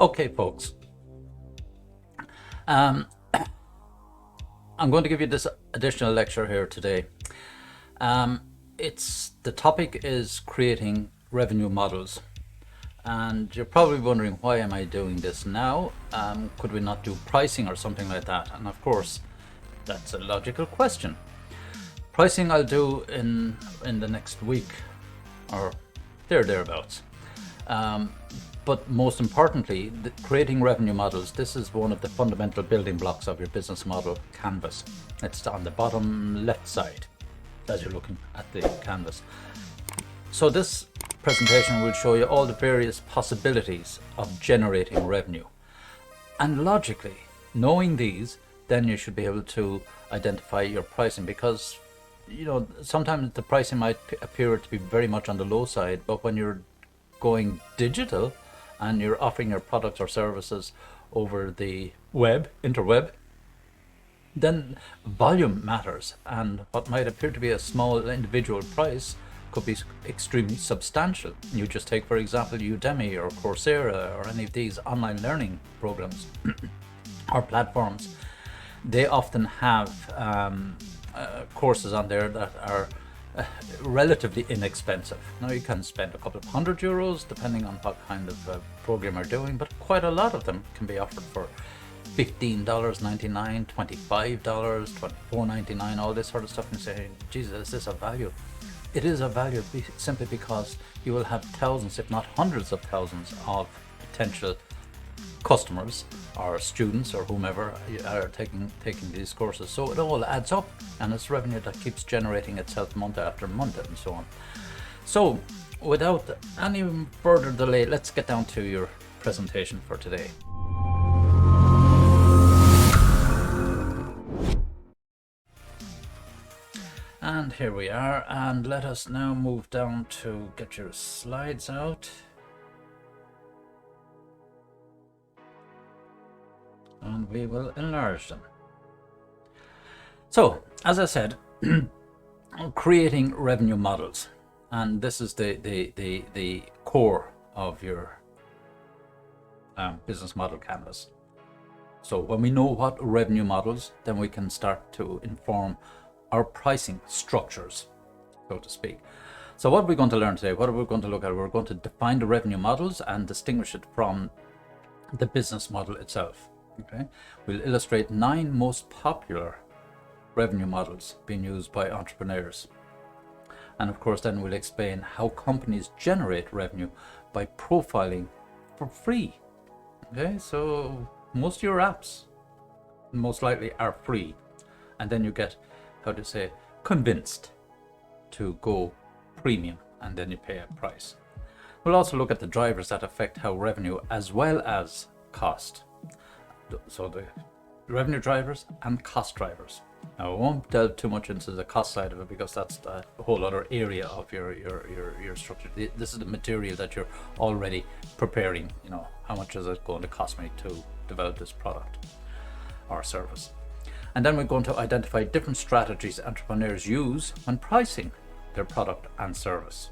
Okay, folks, um, I'm going to give you this additional lecture here today. It's the topic is creating revenue models, and you're probably wondering, why am I doing this now? Could we not do pricing or something like that? And of course, that's a logical question. Pricing I'll do in the next week or thereabouts. But most importantly, creating revenue models, this is one of the fundamental building blocks of your business model canvas. It's on the bottom left side as you're looking at the canvas. So this presentation will show you all the various possibilities of generating revenue. And logically, knowing these, then you should be able to identify your pricing, because sometimes the pricing might appear to be very much on the low side, but when you're going digital and you're offering your products or services over the interweb, then volume matters, and what might appear to be a small individual price could be extremely substantial. You just take, for example, Udemy or Coursera or any of these online learning programs or platforms. They often have courses on there that are relatively inexpensive. Now, you can spend a couple of €100 depending on what kind of program you're doing, but quite a lot of them can be offered for $15.99, $25, $24.99, all this sort of stuff. And say, Jesus, is this a value? It is a value simply because you will have thousands, if not hundreds of thousands, of potential customers or students or whomever are taking these courses. So it all adds up, and it's revenue that keeps generating itself month after month and so on. So without any further delay, let's get down to your presentation for today. And here we are, and let us now move down to get your slides out. And we will enlarge them. So, as I said, creating revenue models, and this is the core of your business model canvas. So when we know what revenue models, then we can start to inform our pricing structures, so to speak. So what are we going to learn today? What are we going to look at? We're going to define the revenue models and distinguish it from the business model itself. Okay, we'll illustrate 9 most popular revenue models being used by entrepreneurs. And of course, then we'll explain how companies generate revenue by profiling for free. Okay, so most of your apps most likely are free. And then you get, convinced to go premium, and then you pay a price. We'll also look at the drivers that affect how revenue as well as cost. So the revenue drivers and cost drivers. Now, I won't delve too much into the cost side of it, because that's a whole other area of your structure. This is the material that you're already preparing. How much is it going to cost me to develop this product or service? And then we're going to identify different strategies entrepreneurs use when pricing their product and service.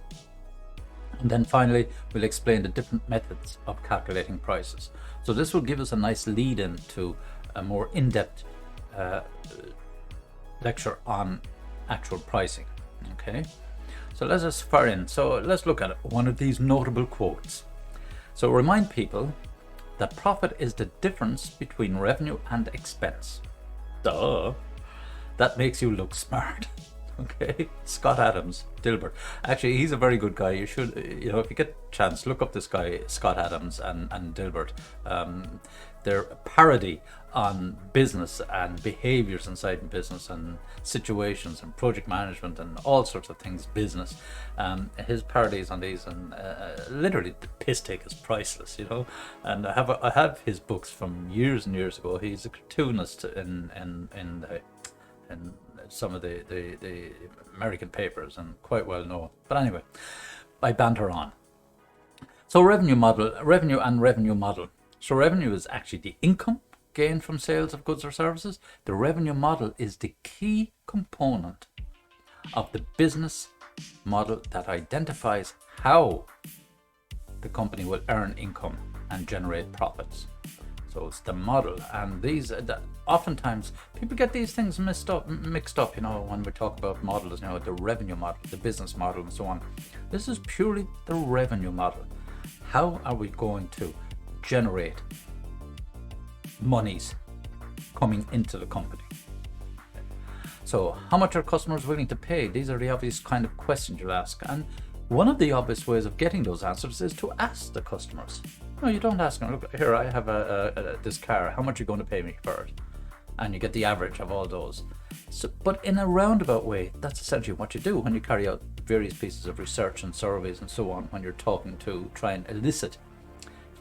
And then finally, we'll explain the different methods of calculating prices. So this will give us a nice lead in to a more in-depth lecture on actual pricing. Okay, so let's just fire in. So let's look at one of these notable quotes. So remind people that profit is the difference between revenue and expense. Duh. That makes you look smart. Okay, Scott Adams, Dilbert. Actually, he's a very good guy. You should, if you get a chance, look up this guy, Scott Adams and Dilbert. They're a parody on business and behaviors inside business and situations and project management and all sorts of things business. His parodies on these, and literally the piss take is priceless, And I have his books from years and years ago. He's a cartoonist in some of the American papers, and quite well known. But anyway, I banter on. So revenue and revenue model. So revenue is actually the income gained from sales of goods or services. The revenue model is the key component of the business model that identifies how the company will earn income and generate profits. So it's the model, and these oftentimes people get these things mixed up. When we talk about models, the revenue model, the business model, and so on. This is purely the revenue model. How are we going to generate monies coming into the company? So how much are customers willing to pay? These are the obvious kind of questions you'll ask, and one of the obvious ways of getting those answers is to ask the customers. No, you don't ask them, look, here, I have this car, how much are you going to pay me for it? And you get the average of all those. So, but in a roundabout way, that's essentially what you do when you carry out various pieces of research and surveys and so on, when you're talking to try and elicit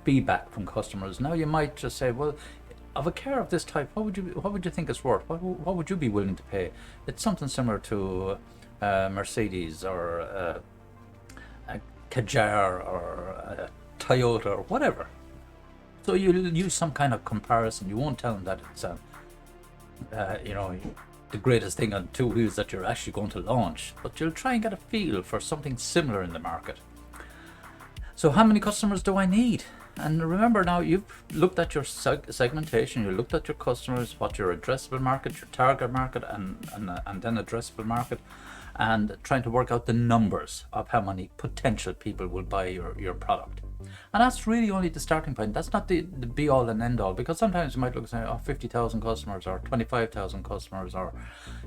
feedback from customers. Now you might just say, well, of a car of this type, what would you think it's worth? What would you be willing to pay? It's something similar to Mercedes or a Kadjar or a Toyota or whatever. So you'll use some kind of comparison. You won't tell them that it's the greatest thing on two wheels that you're actually going to launch, but you'll try and get a feel for something similar in the market. So how many customers do I need? And remember, now you've looked at your segmentation, you looked at your customers, what your addressable market, your target market, and then addressable market, and trying to work out the numbers of how many potential people will buy your product. And that's really only the starting point. That's not the be all and end all, because sometimes you might look and say, 50,000 customers or 25,000 customers or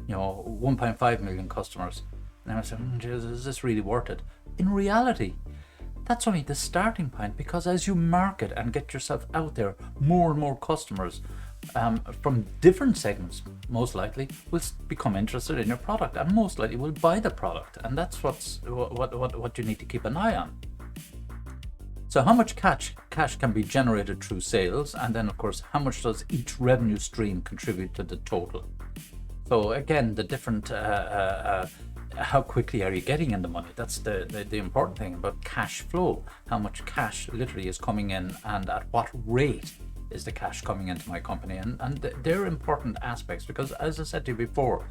1.5 million customers. And I say, is this really worth it? In reality, that's only the starting point, because as you market and get yourself out there, more and more customers from different segments most likely will become interested in your product and most likely will buy the product, and that's what you need to keep an eye on. So how much cash can be generated through sales, and then of course how much does each revenue stream contribute to the total? So again, the different how quickly are you getting in the money? That's the important thing about cash flow. How much cash literally is coming in, and at what rate is the cash coming into my company? And they're important aspects, because as I said to you before,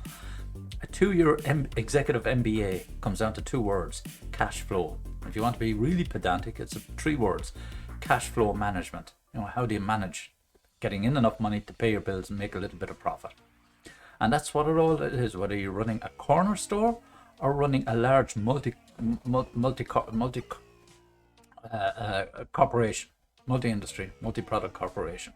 a 2-year executive MBA comes down to 2 words: cash flow. If you want to be really pedantic, it's 3 words: cash flow management. How do you manage getting in enough money to pay your bills and make a little bit of profit? And that's what it all is, whether you're running a corner store or running a large corporation, multi-industry, multi-product corporation.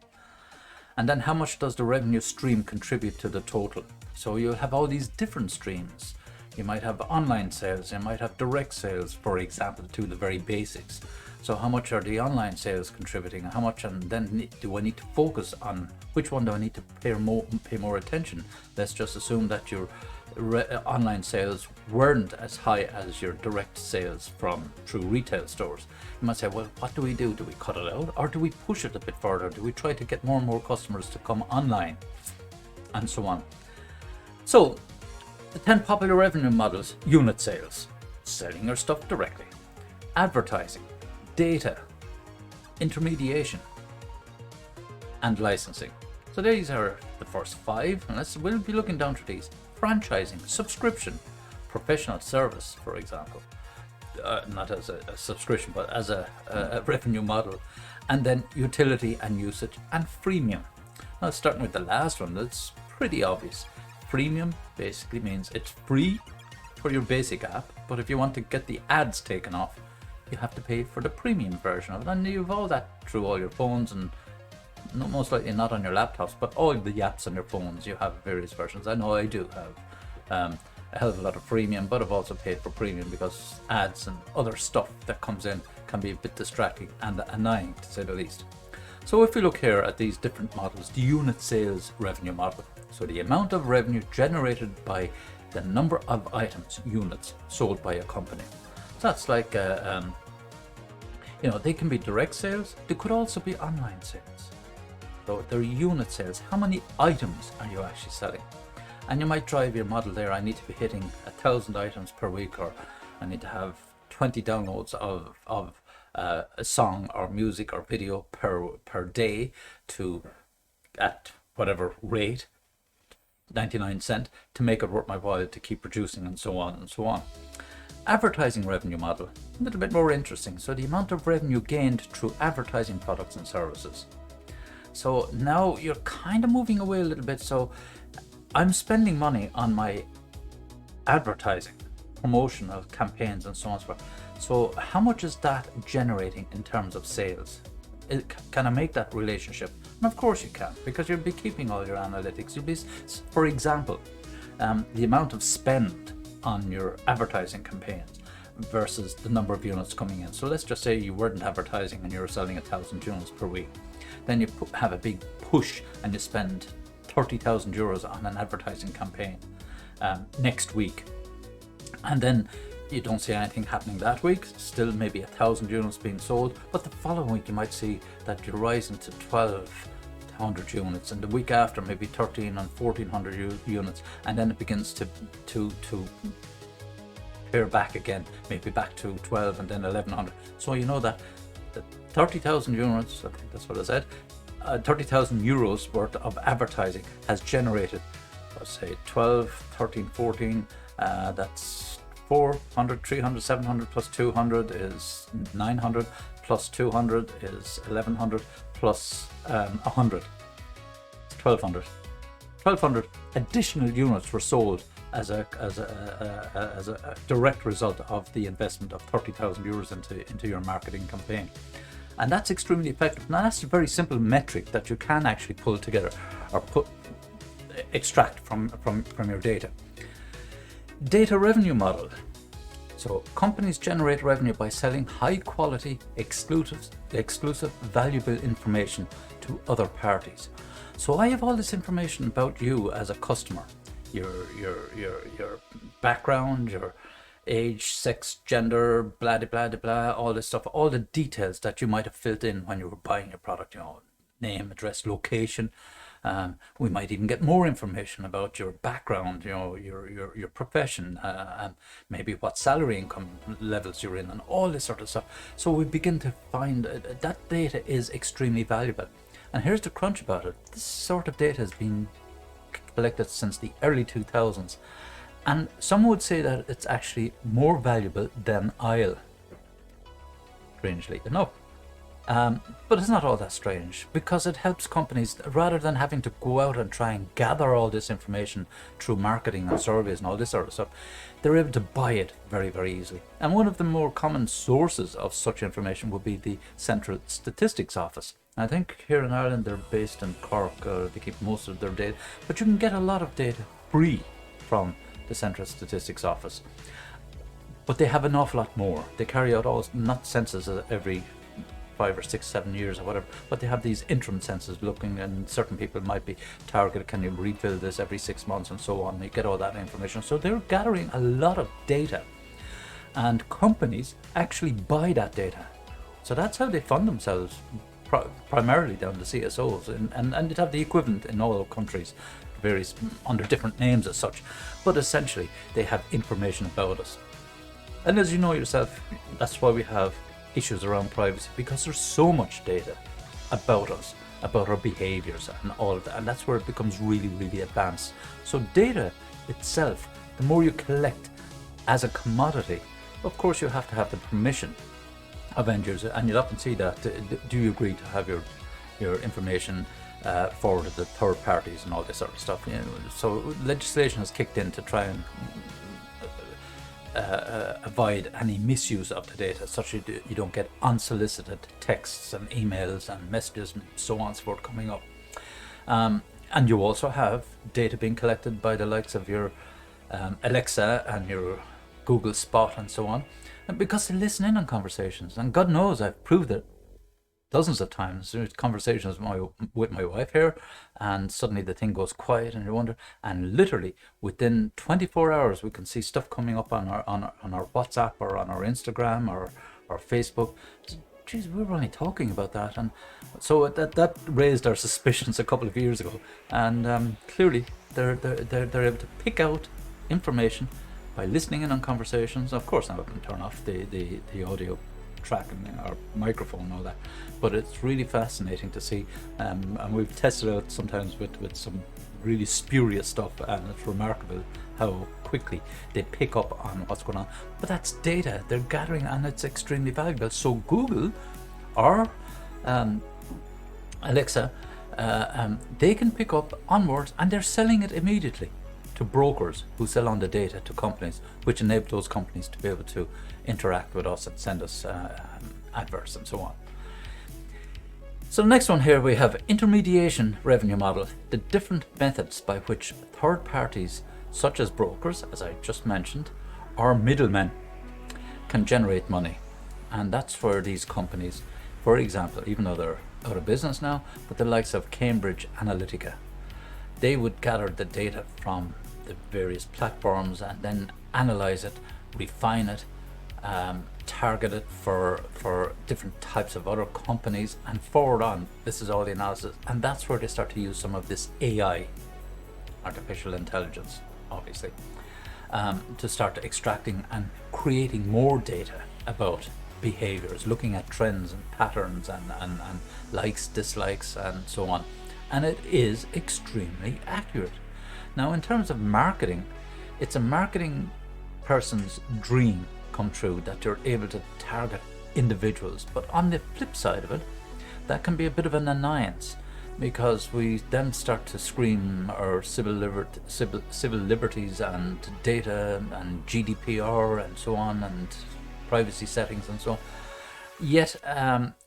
And then how much does the revenue stream contribute to the total? So you'll have all these different streams. You might have online sales, you might have direct sales, for example, to the very basics. So how much are the online sales contributing? How much, and then do I need to focus on which one do I need to pay more attention? Let's just assume that your online sales weren't as high as your direct sales through retail stores. You might say, well, what do we do? Do we cut it out, or do we push it a bit further? Do we try to get more and more customers to come online, and so on? So the 10 popular revenue models: unit sales, selling your stuff directly; advertising; data; intermediation; and licensing. So these are the first 5, and we'll be looking down through these. Franchising, subscription, professional service, for example, not as a subscription, but as a revenue model, and then utility and usage, and freemium. Now, starting with the last one, that's pretty obvious. Freemium basically means it's free for your basic app, but if you want to get the ads taken off, you have to pay for the premium version of it. And you have all that through all your phones, and most likely not on your laptops, but all the apps on your phones, you have various versions. I know I do have a hell of a lot of freemium, but I've also paid for premium because ads and other stuff that comes in can be a bit distracting and annoying, to say the least. So if we look here at these different models, the unit sales revenue model, so the amount of revenue generated by the number of items, units, sold by a company. So that's like they can be direct sales, they could also be online sales. So they're unit sales. How many items are you actually selling? And you might drive your model there: I need to be hitting 1,000 items per week, or I need to have 20 downloads of a song or music or video per day at whatever rate, 99 cents, to make it worth my while to keep producing, and so on and so on. Advertising revenue model, a little bit more interesting. So the amount of revenue gained through advertising products and services. So now you're kind of moving away a little bit. So I'm spending money on my advertising, promotional campaigns and so on and so forth. So how much is that generating in terms of sales? Can I make that relationship? And of course you can, because you'll be keeping all your analytics. You'll be, for example, the amount of spend on your advertising campaigns versus the number of units coming in. So let's just say you weren't advertising and you're selling 1,000 units per week. Then you have a big push and you spend 30,000 euros on an advertising campaign next week. And then you don't see anything happening that week, still maybe 1,000 units being sold, but the following week you might see that you're rising to 1,200 units, and the week after maybe 13 and 1,400 units, and then it begins to pare back again, maybe back to 12 and then 1,100. So you know that the 30,000 units, I think that's what I said, 30,000 euros worth of advertising has generated, let's say 12, 13, 14, that's 400, 300, 700 plus 200 is 900, plus 200 is 1,100, plus 100, 1,200. 1,200 additional units were sold as a direct result of the investment of 30,000 euros into your marketing campaign. And that's extremely effective. Now that's a very simple metric that you can actually pull together or extract from your data. Data revenue model. So companies generate revenue by selling high quality, exclusive, valuable information to other parties. So I have all this information about you as a customer, your background, your age, sex, gender, blah blah blah blah, all this stuff, all the details that you might have filled in when you were buying your product, name, address, location. We might even get more information about your background, your profession, maybe what salary income levels you're in, and all this sort of stuff. So we begin to find that data is extremely valuable. And here's the crunch about it. This sort of data has been collected since the early 2000s. And some would say that it's actually more valuable than oil, strangely enough. But it's not all that strange, because it helps companies, rather than having to go out and try and gather all this information through marketing and surveys and all this sort of stuff. They're able to buy it very, very easily. And one of the more common sources of such information would be the Central Statistics Office. I think here in Ireland they're based in Cork, they keep most of their data, but you can get a lot of data free from the Central Statistics Office. But they have an awful lot more. They carry out not censuses every 5 or 6, 7 years or whatever, but they have these interim censuses looking, and certain people might be targeted, can you refill this every 6 months and so on. You get all that information. So they're gathering a lot of data, and companies actually buy that data. So that's how they fund themselves, primarily down to CSOs, and they'd have the equivalent in all countries, various under different names as such, but essentially they have information about us. And as you know yourself, that's why we have issues around privacy, because there's so much data about us, about our behaviors and all of that, and that's where it becomes really, really advanced. So data itself, the more you collect as a commodity, of course you have to have the permission of end users, and you'll often see that, do you agree to have your information forwarded to third parties and all this sort of stuff. So legislation has kicked in to try and avoid any misuse of the data, such that you don't get unsolicited texts and emails and messages and so on and so forth coming up. And you also have data being collected by the likes of your Alexa and your Google Spot and so on, and because they listen in on conversations, and God knows I've proved it dozens of times. There's conversations with my wife here, and suddenly the thing goes quiet, and you wonder. And literally within 24 hours, we can see stuff coming up on our WhatsApp or on our Instagram or Facebook. Geez, we were only talking about that, and so that raised our suspicions a couple of years ago. And clearly, they're able to pick out information by listening in on conversations. Of course, now we can turn off the audio track and our microphone and all that, but it's really fascinating to see, and we've tested out sometimes with some really spurious stuff, and it's remarkable how quickly they pick up on what's going on. But that's data they're gathering, and it's extremely valuable. So Google or Alexa, they can pick up on words, and they're selling it immediately to brokers who sell on the data to companies, which enable those companies to be able to interact with us and send us adverts and so on. So the next one here, we have intermediation revenue model, the different methods by which third parties such as brokers, as I just mentioned, or middlemen can generate money. And that's where these companies, for example, even though they're out of business now, but the likes of Cambridge Analytica, they would gather the data from the various platforms and then analyze it, refine it, target it for different types of other companies, and forward on. This is all the analysis, and that's where they start to use some of this AI, artificial intelligence, obviously, to start extracting and creating more data about behaviors, looking at trends and patterns and likes, dislikes, and so on. And it is extremely accurate. Now, in terms of marketing, it's a marketing person's dream come true that you're able to target individuals. But on the flip side of it, that can be a bit of an annoyance, because we then start to scream our civil liberties and data and GDPR and so on, and privacy settings and so on. Yet,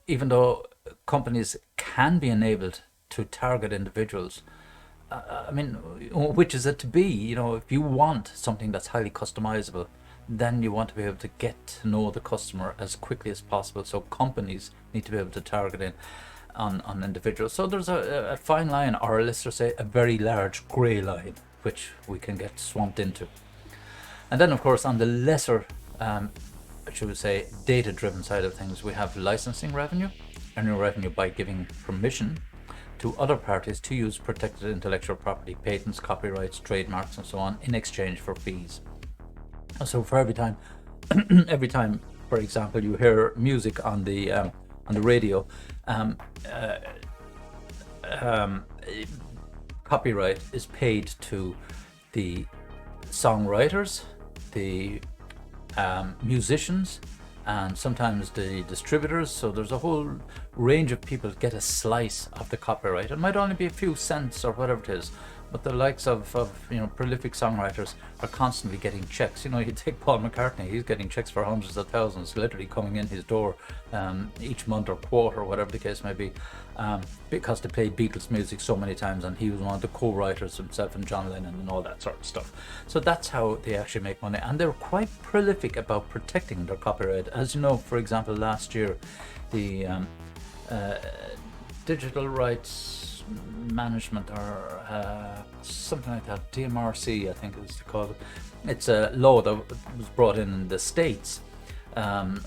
even though companies can be enabled to target individuals, I mean, which is it to be? You know, if you want something that's highly customizable, then you want to be able to get to know the customer as quickly as possible. So companies need to be able to target in on individuals. So there's a fine line, or let's just say a very large grey line, which we can get swamped into. And then, of course, on the lesser, should we say, data-driven side of things, we have licensing revenue, earning revenue by giving permission to other parties to use protected intellectual property, patents, copyrights, trademarks, and so on, in exchange for fees. So for every time, for example, you hear music on the radio, copyright is paid to the songwriters, the musicians, and sometimes the distributors. So there's a whole range of people get a slice of the copyright. It might only be a few cents or whatever it is, but the likes of prolific songwriters are constantly getting checks. You know, you take Paul McCartney, he's getting checks for hundreds of thousands literally coming in his door each month or quarter, or whatever the case may be, because they played Beatles music so many times, and he was one of the co-writers himself, and John Lennon and all that sort of stuff. So that's how they actually make money, and they're quite prolific about protecting their copyright. As you know, for example, last year the digital rights management, or something like that, DMRC I think it was called it. It's a law that was brought in the States, and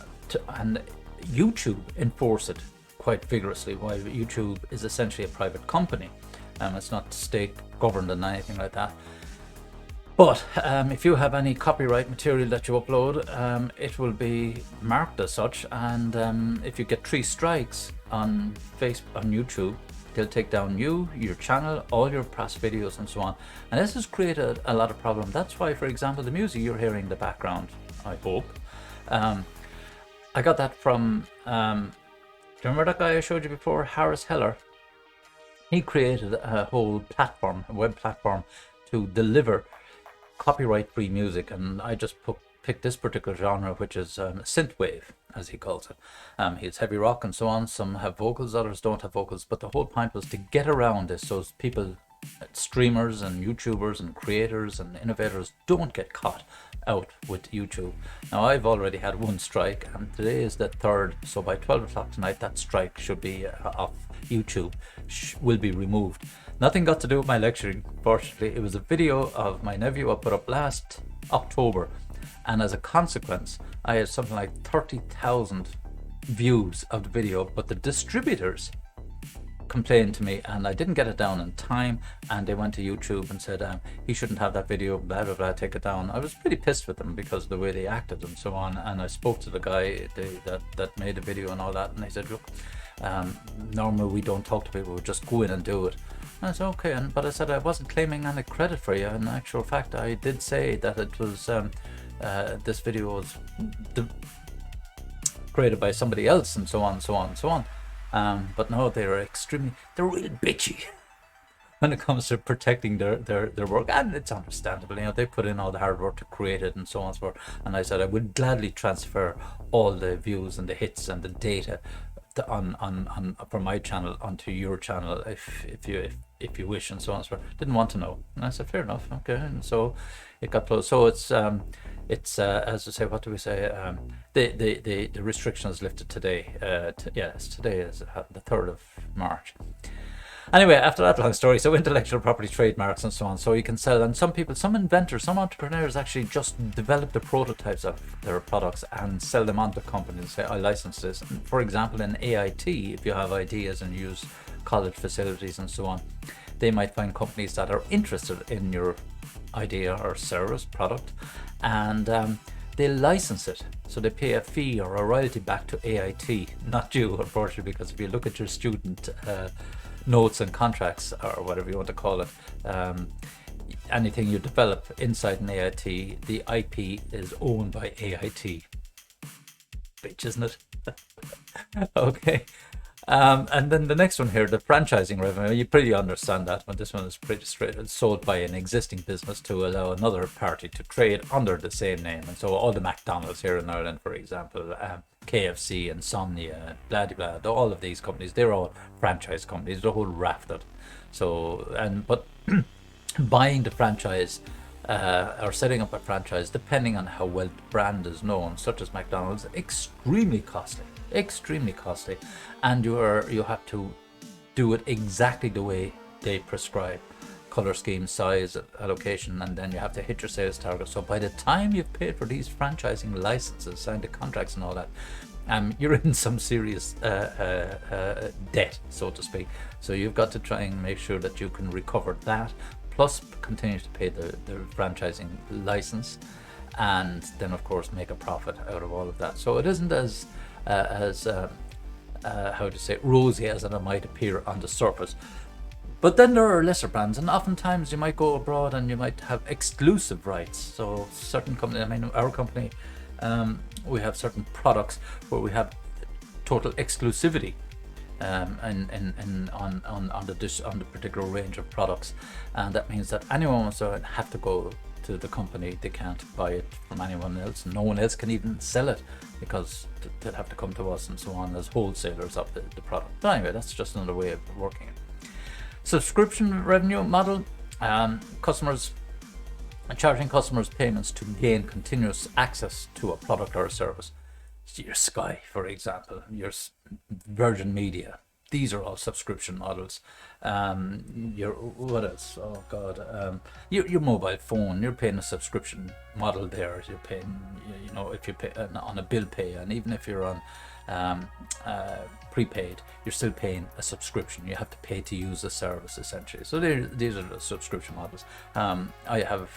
YouTube enforce it quite vigorously, while YouTube is essentially a private company. It's not state governed and anything like that. But if you have any copyright material that you upload, it will be marked as such, and if you get 3 strikes on YouTube, they'll take down you, your channel, all your past videos, and so on. And this has created a lot of problem. That's why, for example, the music you're hearing in the background, I hope, I got that from, do you remember that guy I showed you before, Harris Heller? He created a whole platform, a web platform, to deliver copyright-free music, and I just picked this particular genre, which is synthwave, as he calls it. It's heavy rock and so on. Some have vocals, others don't have vocals, but the whole point was to get around this so people, streamers and YouTubers and creators and innovators, don't get caught out with YouTube. Now, I've already had 1 strike, and today is the 3rd, so by 12 o'clock tonight that strike should be off YouTube, will be removed. Nothing got to do with my lecturing, fortunately. It was a video of my nephew I put up last October, and as a consequence I had something like 30,000 views of the video, but the distributors complained to me, and I didn't get it down in time, and they went to YouTube and said he shouldn't have that video, blah blah blah, take it down. I was pretty pissed with them because of the way they acted and so on, and I spoke to the guy that made the video and all that, and they said, look, normally we don't talk to people, we just go in and do it. I said, okay, but I said I wasn't claiming any credit for you. In actual fact, I did say that it was this video was created by somebody else, and so on, so on, so on. But no, they're real bitchy when it comes to protecting their work, and it's understandable. You know, they put in all the hard work to create it, and so on and so forth. And I said I would gladly transfer all the views and the hits and the data on from my channel onto your channel if you wish, and so on and so forth. Didn't want to know, and I said fair enough, okay. And so it got closed. So it's as I say, what do we say? The restrictions lifted today. Yes, today is the 3rd of March. Anyway, after that long story, so intellectual property, trademarks, and so on, so you can sell. And some people, some inventors, some entrepreneurs actually just develop the prototypes of their products and sell them on to companies and say, I license this. And for example, in AIT, if you have ideas and use college facilities and so on, they might find companies that are interested in your idea or service, product, and they license it. So they pay a fee or a royalty back to AIT, not you, unfortunately, because if you look at your student notes and contracts, or whatever you want to call it, anything you develop inside an AIT, the IP is owned by AIT. Bitch, isn't it? Okay. And then the next one here, the franchising revenue, you pretty understand that one. This one is pretty straight. It's sold by an existing business to allow another party to trade under the same name. And so all the McDonald's here in Ireland, for example, KFC, Insomnia, blah blah blah, all of these companies, they're all franchise companies, the whole raft of. So, but buying the franchise or setting up a franchise, depending on how well the brand is known, such as McDonald's, extremely costly, and you have to do it exactly the way they prescribe: color scheme, size, allocation, and then you have to hit your sales target. So by the time you've paid for these franchising licenses, signed the contracts and all that, you're in some serious debt, so to speak. So you've got to try and make sure that you can recover that, plus continue to pay the franchising license, and then of course make a profit out of all of that. So it isn't as how to say, rosy as it might appear on the surface. But then there are lesser brands, and oftentimes you might go abroad and you might have exclusive rights. So certain companies, I mean our company, we have certain products where we have total exclusivity and on the particular range of products, and that means that anyone wants to have to go to the company. They can't buy it from anyone else. No one else can even sell it, because they'll have to come to us and so on as wholesalers of the product. But anyway, that's just another way of working it. Subscription revenue model, customers charging customers payments to gain continuous access to a product or a service. Your Sky, for example, your Virgin Media, these are all subscription models. Your what else? Oh God, your mobile phone, you're paying a subscription model there. You're paying, you know, if you pay on a bill pay, and even if you're on prepaid, you're still paying a subscription. You have to pay to use the service, essentially. So these are the subscription models. I have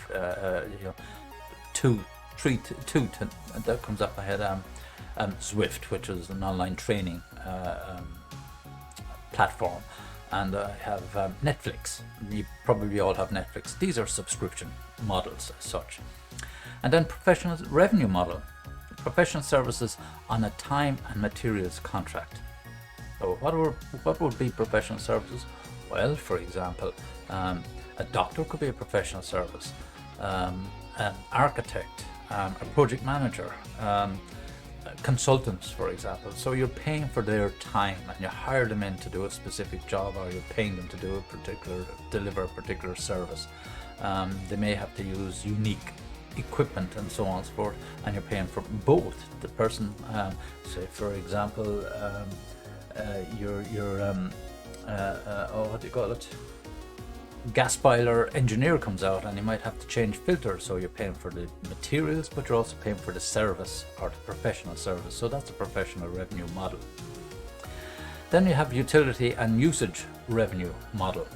two that comes up. I had Zwift, which is an online training platform, and I have Netflix. You probably all have Netflix. These are subscription models as such. And then professional revenue model, professional services on a time and materials contract. So what would be professional services? Well, for example, a doctor could be a professional service, an architect, a project manager, consultants, for example. So you're paying for their time, and you hire them in to do a specific job, or you're paying them to deliver a particular service. They may have to use unique equipment and so on and so forth, and you're paying for both. The person, say for example, what do you call it? Gas boiler engineer comes out, and you might have to change filters, so you're paying for the materials, but you're also paying for the service or the professional service. So that's a professional revenue model. Then you have utility and usage revenue model.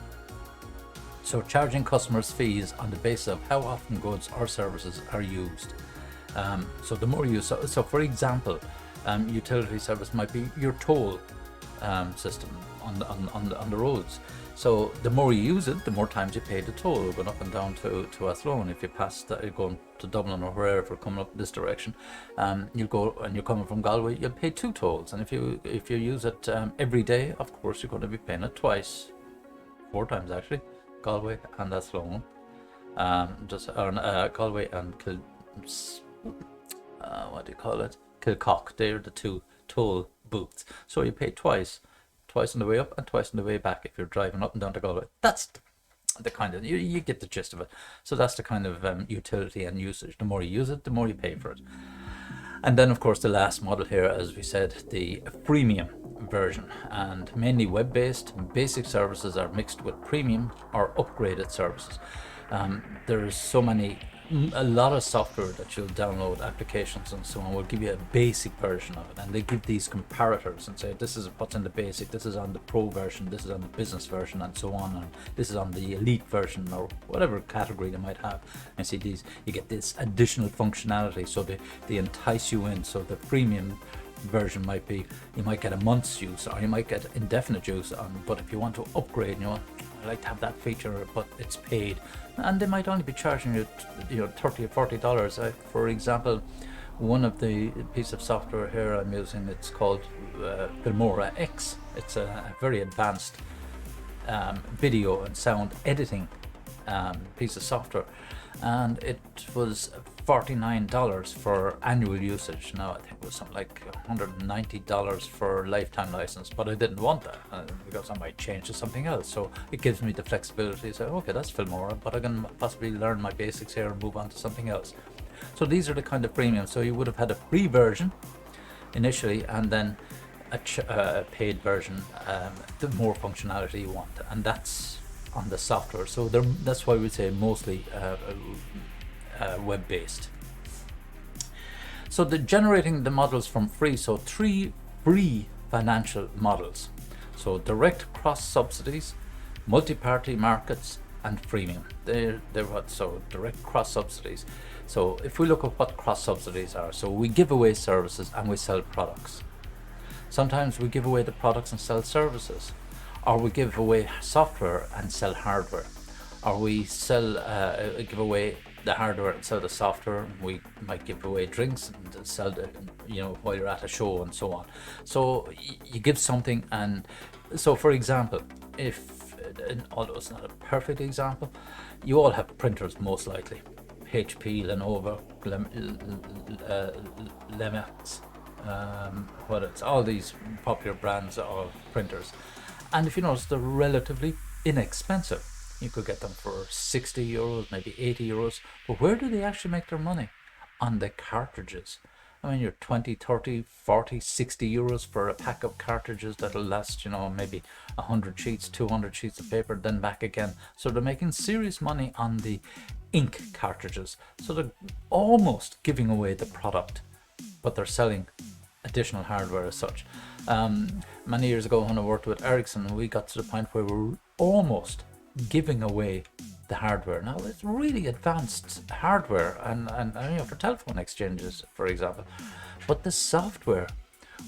So charging customers fees on the basis of how often goods or services are used. So the more you so for example, utility service might be your toll system, on the roads. So the more you use it, the more times you pay the toll going up and down to Athlone. If you pass that, you're going to Dublin or wherever, coming up this direction, you'll go, and you're coming from Galway, you'll pay two tolls. And if you use it every day, of course you're going to be paying it twice, four times actually, Galway and Athlone. Galway and what do you call it? Kilcock. They're the two toll booths. So you pay twice on the way up and twice on the way back if you're driving up and down to Galway. That's the kind of, you get the gist of it. So that's the kind of utility and usage. The more you use it, the more you pay for it. And then of course the last model here, as we said, the freemium version, and mainly web-based. Basic services are mixed with premium or upgraded services. There's a lot of software that you'll download, applications and so on, will give you a basic version of it, and they give these comparators and say this is what's in the basic, this is on the pro version, this is on the business version, and so on, and this is on the elite version, or whatever category they might have. And see, these, you get this additional functionality, so they entice you in. So the premium version might be, you might get a month's use, or you might get indefinite use but if you want to upgrade, I like to have that feature, but it's paid, and they might only be charging you $30 or $40. For example, one of the piece of software here I'm using, it's called Filmora X. It's a very advanced video and sound editing piece of software, and it was $49 for annual usage. Now I think it was something like $190 for lifetime license, but I didn't want that because I might change to something else. So it gives me the flexibility to say, okay, that's Filmora, but I can possibly learn my basics here and move on to something else. So these are the kind of premium. So you would have had a free version initially, and then a paid version, the more functionality you want, and that's on the software. So that's why we say mostly web-based. So the generating the models from free, so 3 free financial models. So direct cross subsidies, multi-party markets, and freemium. They're what? So direct cross subsidies. So if we look at what cross subsidies are, so we give away services and we sell products. Sometimes we give away the products and sell services, or we give away software and sell hardware, or we give away the hardware and sell the software. We might give away drinks and sell the, while you're at a show and so on. So you give something, and so for example, although it's not a perfect example, you all have printers most likely, HP, Lenovo, Lemax, all these popular brands of printers. And if you notice, they're relatively inexpensive. You could get them for €60, maybe €80. But where do they actually make their money? On the cartridges. I mean, you're 20, 30, 40, €60 for a pack of cartridges that'll last, maybe 100 sheets, 200 sheets of paper, then back again. So they're making serious money on the ink cartridges. So they're almost giving away the product, but they're selling additional hardware as such. Many years ago when I worked with Ericsson, we got to the point where we were almost giving away the hardware. Now it's really advanced hardware and for telephone exchanges, for example, but the software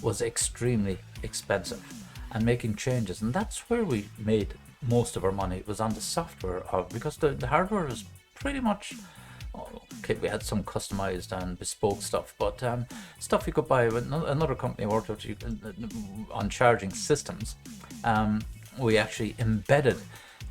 was extremely expensive, and making changes, and that's where we made most of our money, was on the software, because the hardware is pretty much okay. We had some customized and bespoke stuff, but stuff you could buy with another company worked with on charging systems. We actually embedded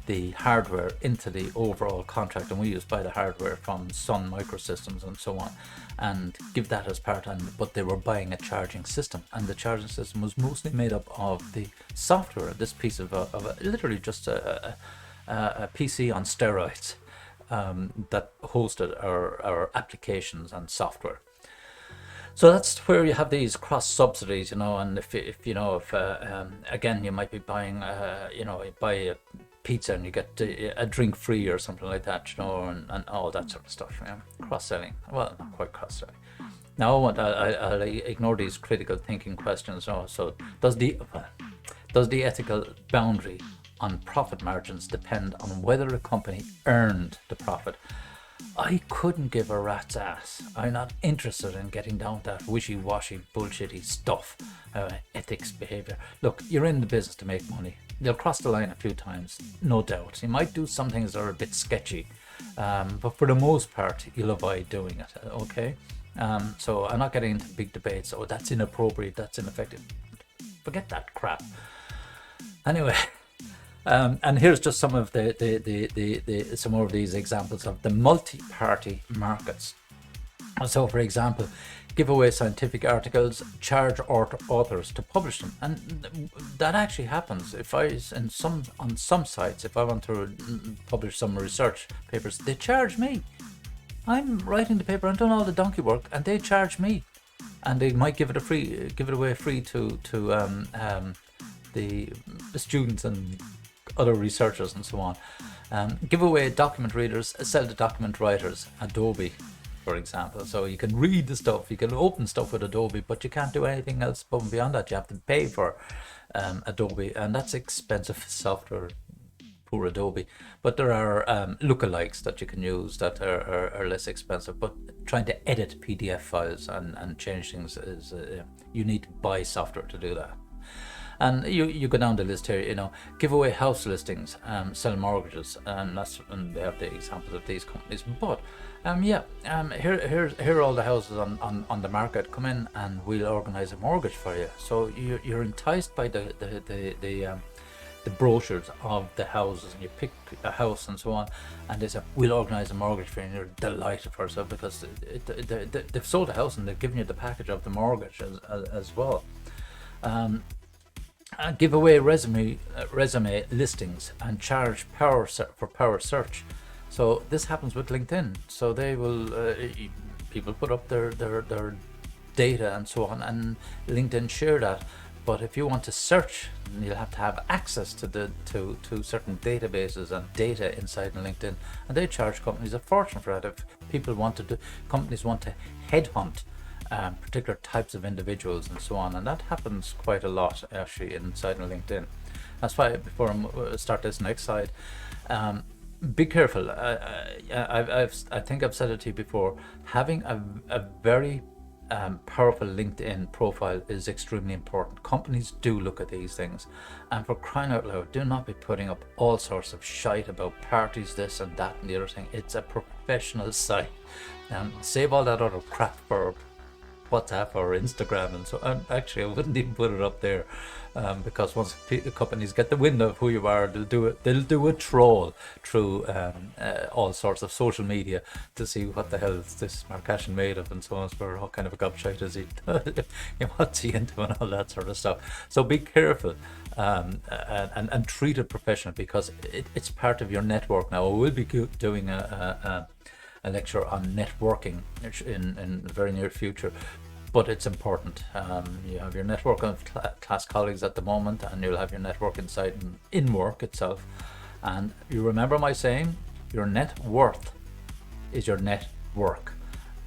the hardware into the overall contract, and we used to buy the hardware from Sun Microsystems and so on, and give that as part. But they were buying a charging system, and the charging system was mostly made up of the software. This piece of literally just a PC on steroids that hosted our applications and software. So that's where you have these cross subsidies, and if again, you might be buying, you buy a pizza and you get a drink free or something like that, and all that sort of stuff. Cross-selling. Well, not quite cross-selling. Now I'll ignore these critical thinking questions. So does the ethical boundary on profit margins depend on whether a company earned the profit? I couldn't give a rat's ass. I'm not interested in getting down that wishy-washy, bullshitty stuff, ethics, behavior. Look, you're in the business to make money. They'll cross the line a few times, no doubt. You might do some things that are a bit sketchy, but for the most part, you'll avoid doing it, okay? So I'm not getting into big debates. Oh, that's inappropriate, that's ineffective. Forget that crap. Anyway, and here's just some of some more of these examples of the multi-party markets. So, for example, give away scientific articles, charge authors to publish them, and that actually happens. If I on some sites, if I want to publish some research papers, they charge me. I'm writing the paper, I'm doing all the donkey work, and they charge me, and they might give it away free to the students and other researchers and so on. Give away document readers, sell to document writers, Adobe, for example. So you can read the stuff, you can open stuff with Adobe, but you can't do anything else above and beyond that. You have to pay for Adobe, and that's expensive software. Poor Adobe. But there are lookalikes that you can use that are less expensive. But trying to edit PDF files and change things is you need to buy software to do that. And you go down the list here, give away house listings, sell mortgages, and they have the examples of these companies. But here are all the houses on the market. Come in and we'll organize a mortgage for you. So you're enticed by the brochures of the houses, and you pick a house and so on, and they say we'll organize a mortgage for you, and you're delighted for yourself because they've sold a house and they've given you the package of the mortgage as well. Give away resume listings and charge for power search. So this happens with LinkedIn. So they will people put up their data and so on, and LinkedIn share that. But if you want to search, you'll have to have access to certain databases and data inside LinkedIn, and they charge companies a fortune for that. If companies want to headhunt particular types of individuals and so on, and that happens quite a lot actually inside of LinkedIn. That's why before I start this next slide, be careful. I think I've said it to you before. Having a very powerful LinkedIn profile is extremely important. Companies do look at these things, and for crying out loud, do not be putting up all sorts of shite about parties, this and that and the other thing. It's a professional site. Save all that other crap for WhatsApp or Instagram, and so actually I wouldn't even put it up there, because once companies get the wind of who you are, they'll do a troll through all sorts of social media to see what the hell is this Mark Cashin made of and so on. For what kind of a gobshite is he? What's he into and all that sort of stuff. So be careful and treat it professional, because it's part of your network now. We'll be doing a lecture on networking in the very near future, but it's important. You have your network of class colleagues at the moment, and you'll have your network inside in work itself. And you remember my saying, your net worth is your net work.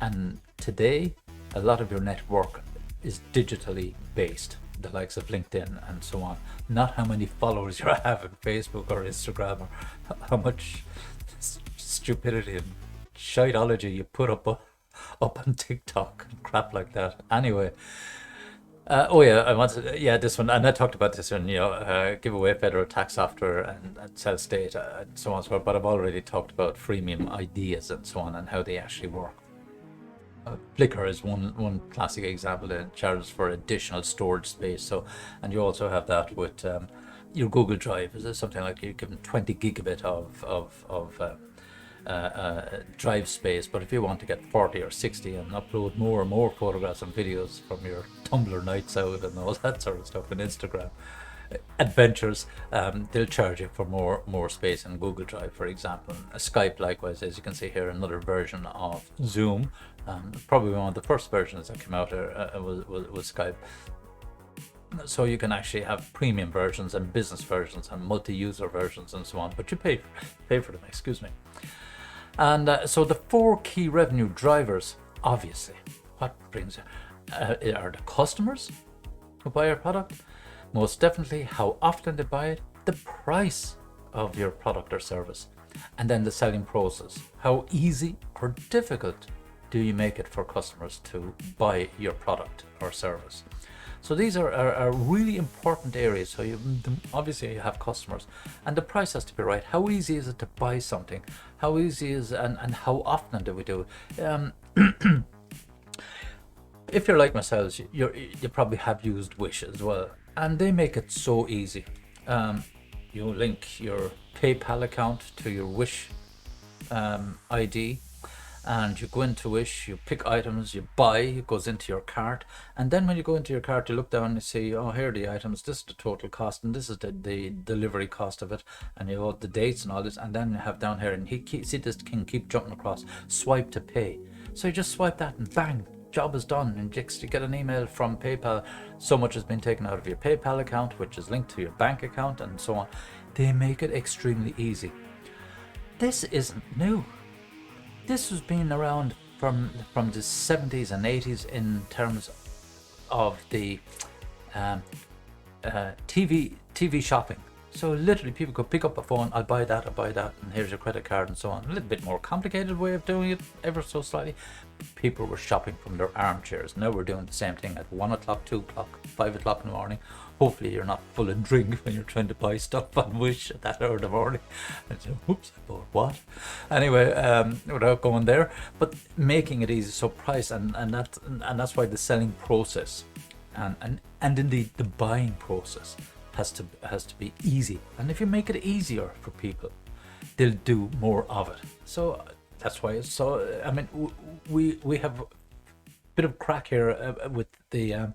And today, a lot of your net work is digitally based, the likes of LinkedIn and so on. Not how many followers you have on Facebook or Instagram, or how much stupidity and shiteology you put up on TikTok and crap like that. Anyway, this one, and I talked about this one, give away federal tax software and sell state and so on and so forth, but I've already talked about freemium ideas and so on and how they actually work. Flickr is one classic example that charges for additional storage space. So, and you also have that with your Google Drive. Is something like you're given 20 gigabit of drive space, but if you want to get 40 or 60 and upload more and more photographs and videos from your Tumblr nights out and all that sort of stuff, and Instagram adventures, they'll charge you for more space in Google Drive, for example. Skype likewise, as you can see here, another version of Zoom, probably one of the first versions that came out was Skype. So you can actually have premium versions and business versions and multi-user versions and so on, but you pay for them, excuse me. And so the 4 key revenue drivers, obviously, what brings are the customers who buy your product, most definitely how often they buy it, the price of your product or service, And then the selling process. How easy or difficult do you make it for customers to buy your product or service? So these are really important areas. So obviously you have customers, and the price has to be right. How easy is it to buy something? How easy is and how often do we do it? If you're like myself, you probably have used Wish as well, and they make it so easy. You link your PayPal account to your Wish ID, and you go into Wish, you pick items, you buy, it goes into your cart, and then when you go into your cart, you look down and you see, oh, here are the items, this is the total cost, and this is the delivery cost of it, and you have the dates and all this, and then you have down here, and see this can keep jumping across, swipe to pay. So you just swipe that and bang, job is done, and you get an email from PayPal, so much has been taken out of your PayPal account, which is linked to your bank account, and so on. They make it extremely easy. This isn't new. This has been around from the 70s and 80s in terms of the TV shopping. So literally people could pick up a phone, I'll buy that, and here's your credit card and so on. A little bit more complicated way of doing it, ever so slightly. People were shopping from their armchairs. Now we're doing the same thing at 1 o'clock, 2 o'clock, 5 o'clock in the morning. Hopefully you're not full of drink when you're trying to buy stuff on Wish at that hour of the morning. And so, oops, I bought what? Anyway, without going there, but making it easy, so price, and that's why the selling process and indeed the buying process has to be easy. And if you make it easier for people, they'll do more of it. So that's why it's so. I mean, we have a bit of crack here with the.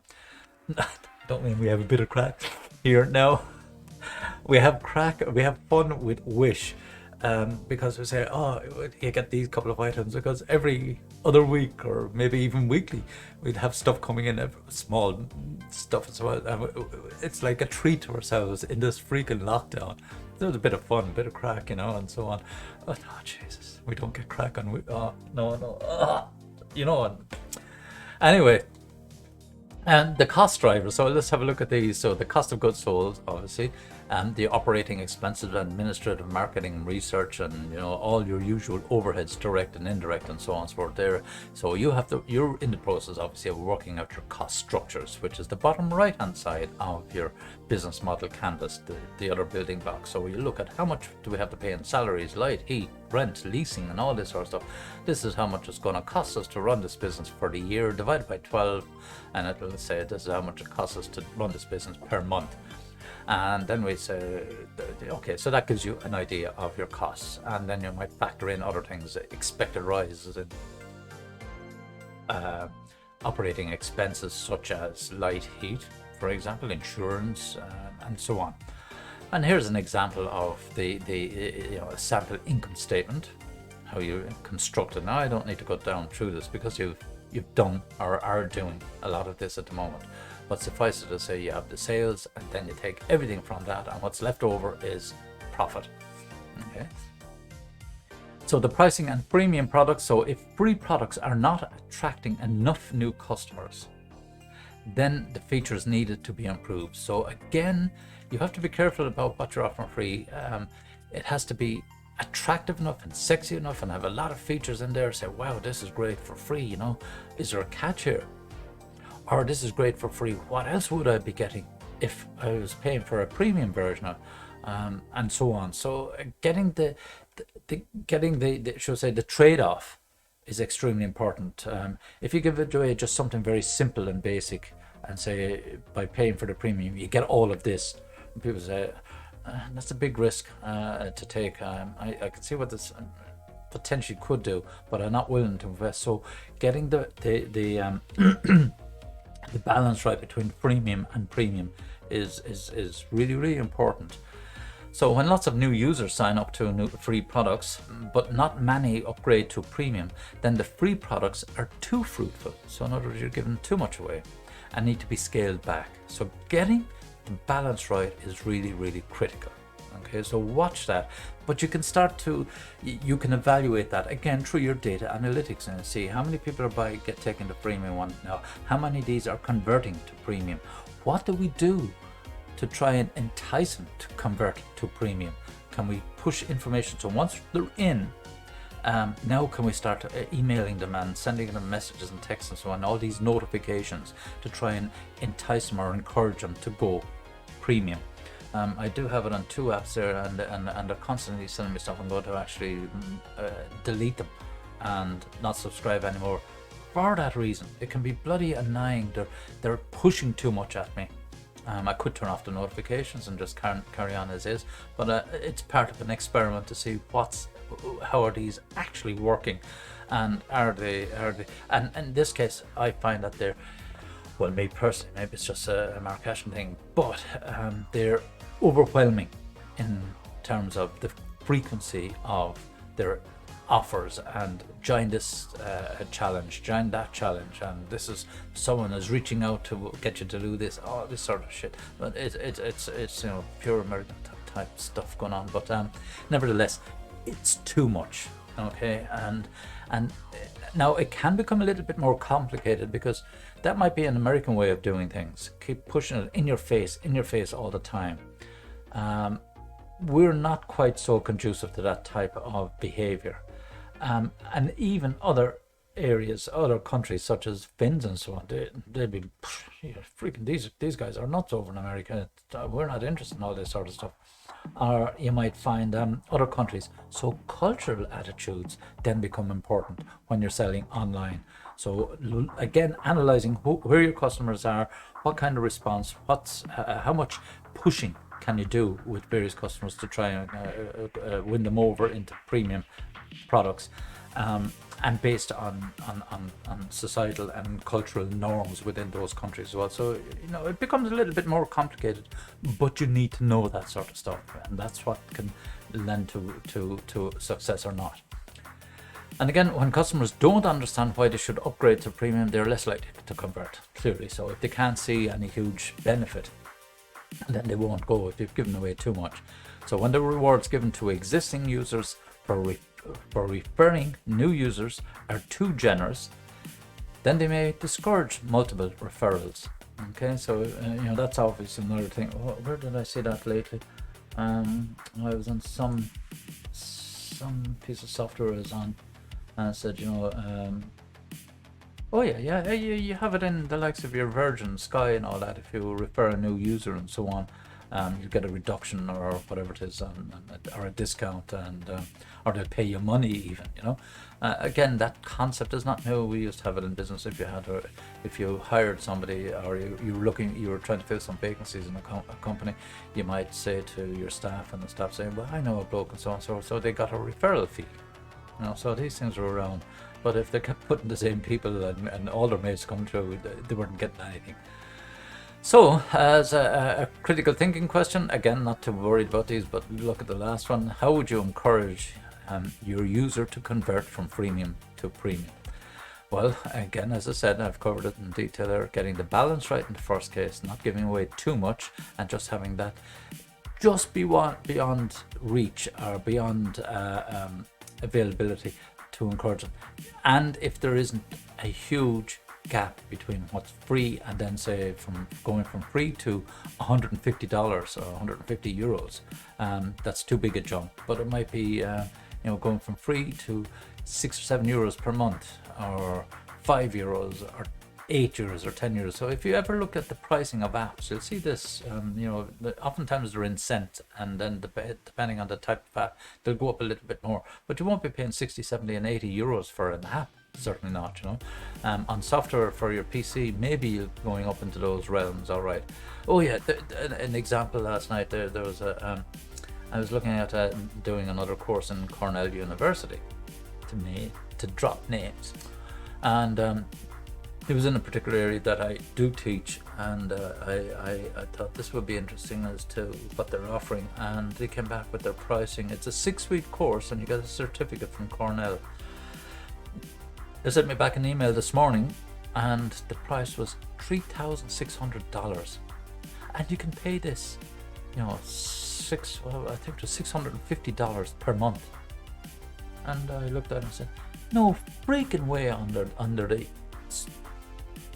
Don't mean we have a bit of crack here. No, we have fun with Wish, because we say, oh, you get these couple of items, because every other week or maybe even weekly we'd have stuff coming in, small stuff as well. It's like a treat to ourselves in this freaking lockdown. There's a bit of fun, a bit of crack, and so on. Oh Jesus, we don't get crack on. No. Anyway. And the cost drivers, so let's have a look at these. So the cost of goods sold, obviously, and the operating expenses, administrative, marketing, research, and all your usual overheads, direct and indirect, and so on and so forth there. So you're in the process, obviously, of working out your cost structures, which is the bottom right hand side of your business model canvas, the other building blocks. So you look at how much do we have to pay in salaries, light, heat, rent, leasing, and all this sort of stuff. This is how much it's going to cost us to run this business for the year, divided by 12, and it will say this is how much it costs us to run this business per month. And then we say, okay, so that gives you an idea of your costs, and then you might factor in other things, expected rises in operating expenses such as light, heat, for example, insurance, and so on. And here's an example of the sample income statement, how you construct it. Now I don't need to go down through this because you've done or are doing a lot of this at the moment. But suffice it to say, you have the sales, and then you take everything from that, and what's left over is profit. Okay. So the pricing and premium products. So if free products are not attracting enough new customers, then the features needed to be improved. So again, you have to be careful about what you're offering free. It has to be attractive enough and sexy enough and have a lot of features in there. Say, wow, this is great for free. Is there a catch here? Or this is great for free, what else would I be getting if I was paying for a premium version? And so on. So getting the should I say, the trade-off is extremely important. If you give it away just something very simple and basic, and say by paying for the premium you get all of this, people say that's a big risk to take. I can see what this potentially could do, but I'm not willing to invest. So getting the the balance right between freemium and premium is really, really important. So when lots of new users sign up to new free products, but not many upgrade to premium, then the free products are too fruitful. So in other words, you're giving too much away and need to be scaled back. So getting the balance right is really, really critical. Okay, so watch that. But you can you can evaluate that again through your data analytics and see how many people are taking the premium one now, how many of these are converting to premium. What do we do to try and entice them to convert to premium? can we push information? So once they're in, now can we start emailing them and sending them messages and texts and so on, all these notifications to try and entice them or encourage them to go premium. I do have it on 2 apps there, and they're constantly sending me stuff. I'm going to actually delete them and not subscribe anymore for that reason. It can be bloody annoying. They're pushing too much at me. I could turn off the notifications and just carry on as is, but it's part of an experiment to see how are these actually working, and are they and in this case I find that they're, well, me personally, maybe it's just a Mark Ashton thing, but they're overwhelming in terms of the frequency of their offers, and join this challenge, join that challenge, and this is someone is reaching out to get you to do this, all this sort of shit. But it's pure American type stuff going on, but nevertheless it's too much. Okay, and now it can become a little bit more complicated, because that might be an American way of doing things. Keep pushing it in your face all the time. We're not quite so conducive to that type of behavior, and even other areas, other countries such as Finns and so on, they'd be freaking, these guys are nuts over in America. We're not interested in all this sort of stuff. Or you might find other countries. So cultural attitudes then become important when you're selling online. So again, analyzing where your customers are, what kind of response, how much pushing can you do with various customers to try and win them over into premium products, and based on societal and cultural norms within those countries as well. So it becomes a little bit more complicated, but you need to know that sort of stuff, and that's what can lend to success or not. And again, when customers don't understand why they should upgrade to premium, they're less likely to convert, clearly. So if they can't see any huge benefit, then they won't go if you've given away too much. So when the rewards given to existing users for referring new users are too generous, then they may discourage multiple referrals. Okay, so that's obviously another thing. Where did I see that lately? I was on some piece of software I was on, and it said, you have it in the likes of your Virgin, Sky and all that. If you refer a new user and so on, you get a reduction or whatever it is, or a discount, and or they'll pay you money even. Again, that concept is not new. We used to have it in business. If you hired somebody, or you were trying to fill some vacancies in a company, you might say to your staff, and the staff saying, well, I know a bloke and so on, so they got a referral fee. So these things are around. But if they kept putting the same people and all their mates come through, they weren't getting anything. So, as a critical thinking question, again, not too worried about these, but look at the last one. How would you encourage your user to convert from freemium to premium? Well, again, as I said, I've covered it in detail there, getting the balance right in the first case, not giving away too much, and just having that just beyond reach or beyond availability to encourage them. And if there isn't a huge gap between what's free and then say from going from free to $150 or 150 euros, that's too big a jump. But it might be going from free to 6 or 7 euros per month, or 5 euros or 8 euros or 10 euros. So if you ever look at the pricing of apps, you'll see this, oftentimes they're in cents, and then depending on the type of app, they'll go up a little bit more, but you won't be paying 60, 70 and 80 euros for an app. Certainly not, on software for your PC, maybe going up into those realms. All right. Oh yeah, an example last night, there was I was looking at doing another course in Cornell University, to drop names, and it was in a particular area that I do teach, and I thought this would be interesting as to what they're offering, and they came back with their pricing. It's a 6-week course, and you get a certificate from Cornell. They sent me back an email this morning, and the price was $3,600, and you can pay this, I think it was $650 per month. And I looked at it and said, no freaking way under the.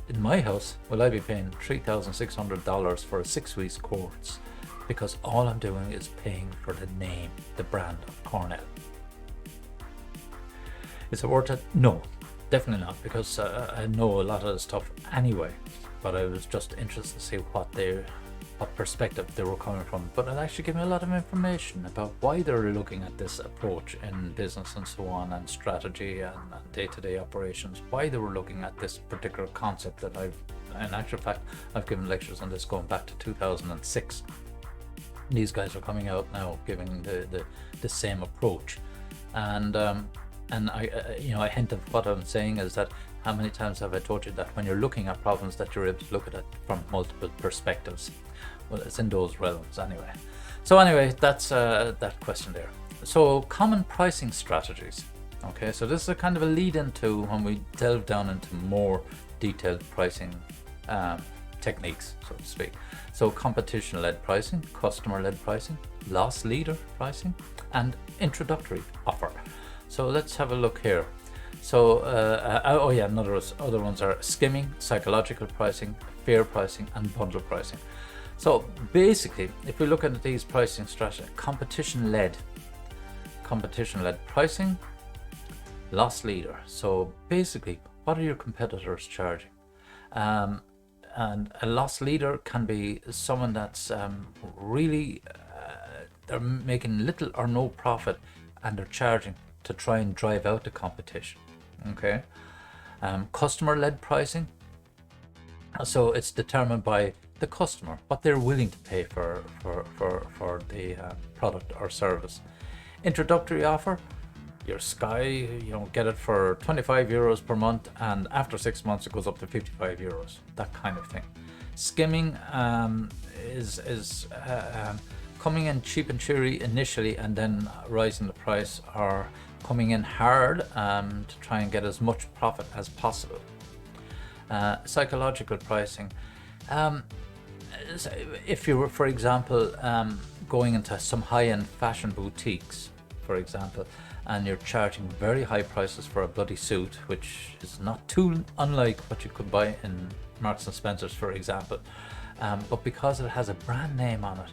In my house, will I be paying $3,600 for a 6 weeks course because all I'm doing is paying for the name, the brand of Cornell. Is it worth it? No, definitely not, because I know a lot of the stuff anyway, but I was just interested to see what perspective they were coming from. But it actually gave me a lot of information about why they're looking at this approach in business and so on, and strategy and day-to-day operations, why they were looking at this particular concept that in actual fact, I've given lectures on this going back to 2006. These guys are coming out now giving the same approach, and I hint of what I'm saying is that how many times have I told you that when you're looking at problems that you're able to look at it from multiple perspectives? Well, it's in those realms anyway. So anyway, that's that question there. So common pricing strategies. Okay, so this is a kind of a lead into when we delve down into more detailed pricing techniques, so to speak. So competition-led pricing, customer-led pricing, loss leader pricing, and introductory offer. So let's have a look here. So other ones are skimming, psychological pricing, fair pricing, and bundle pricing. So basically, if we look at these pricing strategies, competition-led pricing, loss leader. So basically, what are your competitors charging? And a loss leader can be someone that's really they're making little or no profit, and they're charging to try and drive out the competition. Okay. Customer-led pricing. So it's determined by the customer, what they're willing to pay for the product or service. Introductory offer, your Sky, get it for 25 euros per month, and after 6 months it goes up to 55 euros, that kind of thing. Skimming is coming in cheap and cheery initially and then rising the price, or coming in hard to try and get as much profit as possible. Psychological pricing. If you were, for example, going into some high-end fashion boutiques, for example, and you're charging very high prices for a bloody suit, which is not too unlike what you could buy in Marks and Spencer's, for example, but because it has a brand name on it,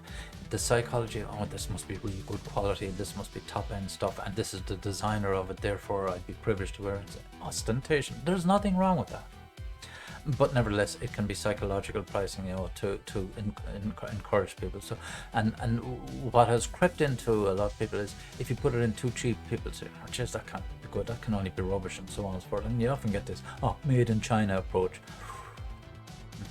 the psychology, this must be really good quality, this must be top-end stuff, and this is the designer of it, therefore I'd be privileged to wear it. Ostentation. There's nothing wrong with that. But nevertheless, it can be psychological pricing, to encourage people. So, and what has crept into a lot of people is if you put it in too cheap, people say, "Oh, geez, that can't be good. That can only be rubbish," and so on and so forth. And you often get this, made in China approach.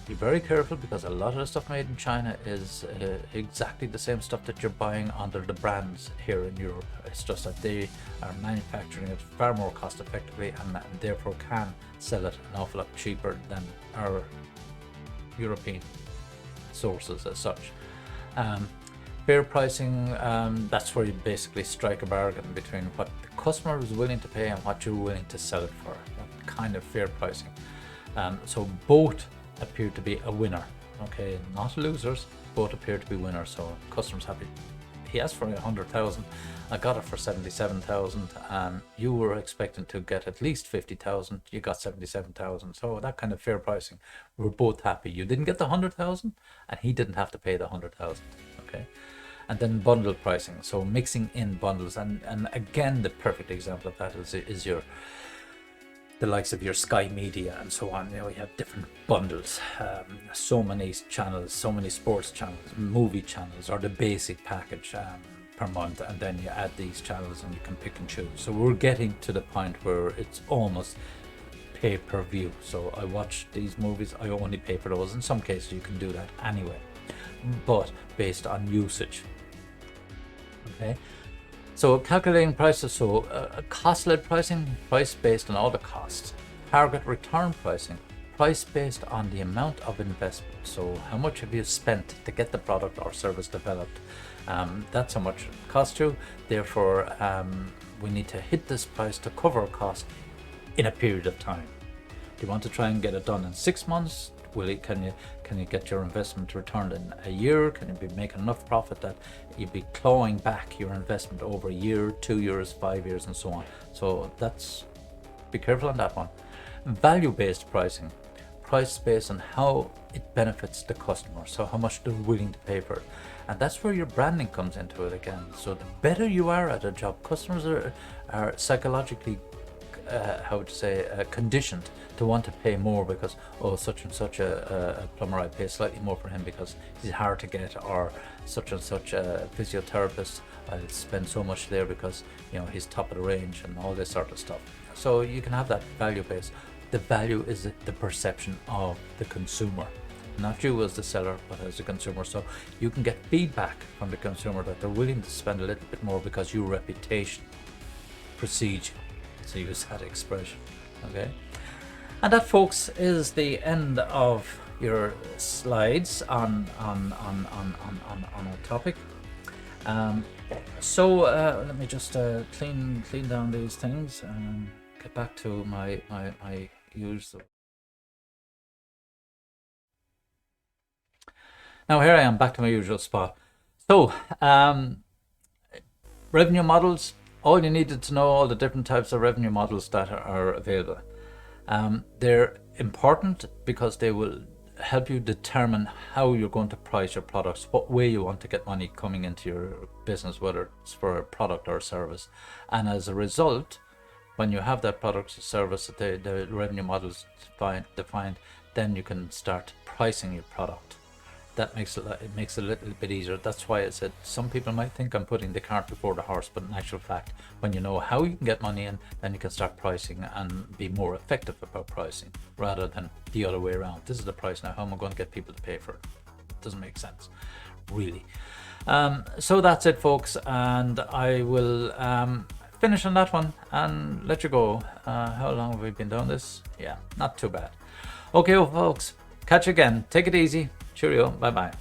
Be very careful, because a lot of the stuff made in China is exactly the same stuff that you're buying under the brands here in Europe. It's just that they are manufacturing it far more cost effectively, and therefore can sell it an awful lot cheaper than our European sources as such. Fair pricing, that's where you basically strike a bargain between what the customer is willing to pay and what you're willing to sell it for. That kind of fair pricing. So both appear to be a winner. Okay, not losers, both appear to be winners. So customers happy. He asked for 100,000, I got it for 77,000, and you were expecting to get at least 50,000, you got 77,000. So that kind of fair pricing, we're both happy. You didn't get the 100,000, and he didn't have to pay the 100,000. Okay. And then bundle pricing, so mixing in bundles, and again the perfect example of that is the likes of your Sky Media and so on. You have different bundles, so many channels, so many sports channels, movie channels, or the basic package per month, and then you add these channels and you can pick and choose. So we're getting to the point where it's almost pay-per-view. So I watch these movies, I only pay for those. In some cases you can do that anyway, but based on usage. Okay. So calculating prices, so cost-led pricing, price based on all the costs. Target return pricing, price based on the amount of investment. So how much have you spent to get the product or service developed? That's how much it costs you. Therefore, we need to hit this price to cover our cost in a period of time. Do you want to try and get it done in 6 months? Can you get your investment returned in a year? Can you be making enough profit that you'd be clawing back your investment over a year, 2 years, 5 years, and so on? So be careful on that one. Value-based pricing, price based on how it benefits the customer, so how much they're willing to pay for it. And that's where your branding comes into it again. So the better you are at a job, customers are psychologically conditioned to want to pay more because, oh, such and such a plumber, I pay slightly more for him because he's hard to get, or such and such a physiotherapist, I'll spend so much there because, you know, he's top of the range, and all this sort of stuff. So you can have that value base. The value is the perception of the consumer, not you as the seller, but as a consumer. So you can get feedback from the consumer that they're willing to spend a little bit more because your reputation precedes you, to use that expression. Okay, and that, folks, is the end of your slides on a topic. So let me just clean down these things and get back to my usual. Now here I am back to my usual spot. So revenue models, all you needed to know, all the different types of revenue models that are available. They're important because they will help you determine how you're going to price your products, what way you want to get money coming into your business, whether it's for a product or a service. And as a result, when you have that product or service, the revenue models defined, then you can start pricing your product. That makes it a little bit easier. That's why I said some people might think I'm putting the cart before the horse, but in actual fact, when you know how you can get money in, then you can start pricing and be more effective about pricing, rather than the other way around. This is the price, now how am I going to get people to pay for it? Doesn't make sense, really. So that's it, folks, and I will finish on that one and let you go. How long have we been doing this? Yeah, not too bad. Okay, well, folks, catch you again. Take it easy. Cheerio. Bye bye.